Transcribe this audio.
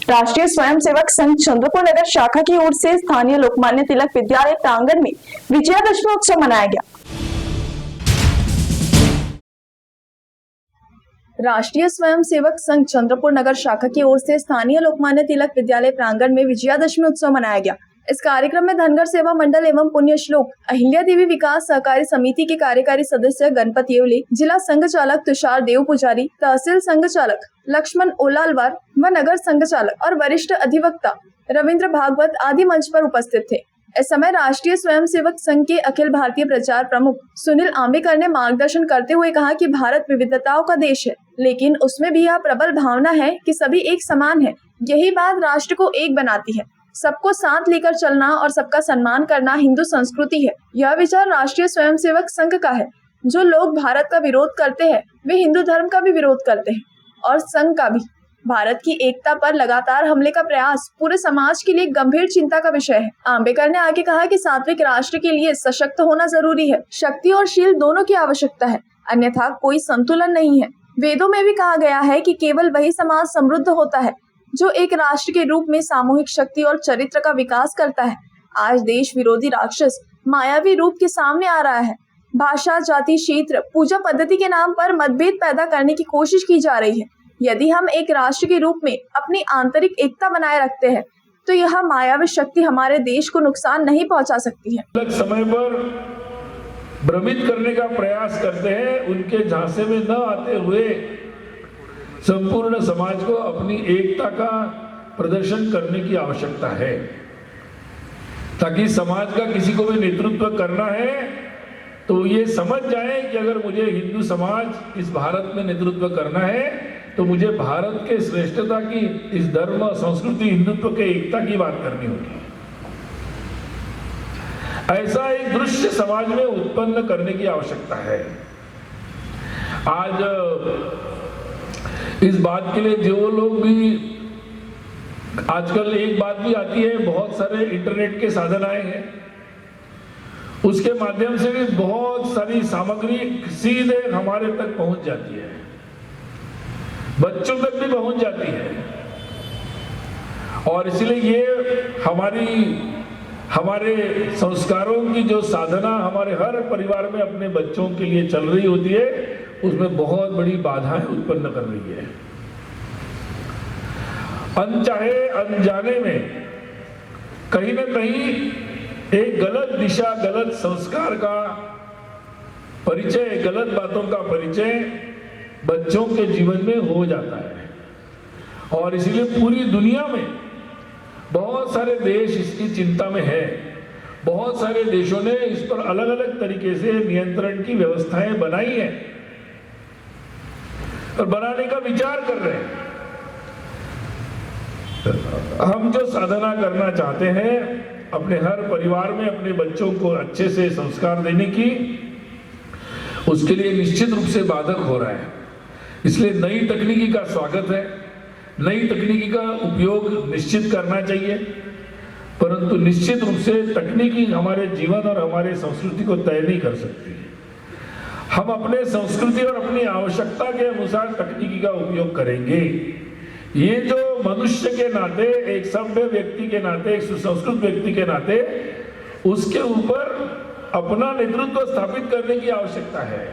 राष्ट्रीय स्वयंसेवक संघ चंद्रपुर नगर शाखा की ओर से स्थानीय लोकमान्य तिलक विद्यालय प्रांगण में विजयादशमी उत्सव मनाया गया। राष्ट्रीय स्वयंसेवक संघ चंद्रपुर नगर शाखा की ओर से स्थानीय लोकमान्य तिलक विद्यालय प्रांगण में विजयादशमी उत्सव मनाया गया। इस कार्यक्रम में धनगर सेवा मंडल एवं पुण्य श्लोक अहिल्या देवी विकास सहकारी समिति के कार्यकारी सदस्य गणपत येवले, जिला संघ चालक तुषार देव पुजारी, तहसील संघ चालक लक्ष्मण ओलालवार व नगर संघ चालक और वरिष्ठ अधिवक्ता रविंद्र भागवत आदि मंच पर उपस्थित थे। इस समय राष्ट्रीय स्वयंसेवक संघ के अखिल भारतीय प्रचार प्रमुख सुनील आंबेकर ने मार्गदर्शन करते हुए कहा कि भारत विविधताओं का देश है, लेकिन उसमें भी यह प्रबल भावना है कि सभी एक समान है। यही बात राष्ट्र को एक बनाती है। सबको साथ लेकर चलना और सबका सम्मान करना हिंदू संस्कृति है। यह विचार राष्ट्रीय स्वयंसेवक संघ का है। जो लोग भारत का विरोध करते हैं वे हिंदू धर्म का भी विरोध करते हैं और संघ का भी। भारत की एकता पर लगातार हमले का प्रयास पूरे समाज के लिए गंभीर चिंता का विषय है। आंबेडकर ने आगे कहा कि सात्विक राष्ट्र के लिए सशक्त होना जरूरी है। शक्ति और शील दोनों की आवश्यकता है, अन्यथा कोई संतुलन नहीं है। वेदों में भी कहा गया है कि केवल वही समाज समृद्ध होता है जो एक राष्ट्र के रूप में सामूहिक शक्ति और चरित्र का विकास करता है। आज देश विरोधी राक्षस मायावी रूप के सामने आ रहा है। भाषा, जाति, क्षेत्र, पूजा पद्धति के नाम पर मतभेद पैदा करने की कोशिश की जा रही है। यदि हम एक राष्ट्र के रूप में अपनी आंतरिक एकता बनाए रखते हैं तो यह मायावी शक्ति हमारे देश को नुकसान नहीं पहुंचा सकती है। अलग समय पर भ्रमित करने का प्रयास करते हैं, उनके झांसे में न आते हुए संपूर्ण समाज को अपनी एकता का प्रदर्शन करने की आवश्यकता है, ताकि समाज का किसी को भी नेतृत्व करना है तो ये समझ जाए कि अगर मुझे हिंदू समाज इस भारत में नेतृत्व करना है तो मुझे भारत के श्रेष्ठता की, इस धर्म, संस्कृति, हिंदुत्व के एकता की बात करनी होगी। ऐसा एक दृश्य समाज में उत्पन्न करने की आवश्यकता है। आज इस बात के लिए जो लोग भी, आजकल एक बात भी आती है, बहुत सारे इंटरनेट के साधन आए हैं, उसके माध्यम से भी बहुत सारी सामग्री सीधे हमारे तक पहुंच जाती है, बच्चों तक भी पहुंच जाती है। और इसलिए ये हमारे संस्कारों की जो साधना हमारे हर परिवार में अपने बच्चों के लिए चल रही होती है, उसमें बहुत बड़ी बाधाएं उत्पन्न कर रही है। अनचाहे अनजाने में कहीं न कहीं एक गलत दिशा, गलत संस्कार का परिचय, गलत बातों का परिचय बच्चों के जीवन में हो जाता है। और इसलिए पूरी दुनिया में बहुत सारे देश इसकी चिंता में है। बहुत सारे देशों ने इस पर अलग अलग तरीके से नियंत्रण की व्यवस्थाएं बनाई हैं और बनाने का विचार कर रहे हैं। हम जो साधना करना चाहते हैं अपने हर परिवार में अपने बच्चों को अच्छे से संस्कार देने की, उसके लिए निश्चित रूप से बाधक हो रहा है। इसलिए नई तकनीकी का स्वागत है, नई तकनीकी का उपयोग निश्चित करना चाहिए, परंतु निश्चित रूप से तकनीकी हमारे जीवन और हमारे संस्कृति को तय नहीं कर सकती। हम अपने संस्कृति और अपनी आवश्यकता के अनुसार तकनीकी का उपयोग करेंगे। ये जो मनुष्य के नाते, एक सभ्य व्यक्ति के नाते, एक सुसंस्कृत व्यक्ति के नाते, उसके ऊपर अपना नेतृत्व स्थापित करने की आवश्यकता है।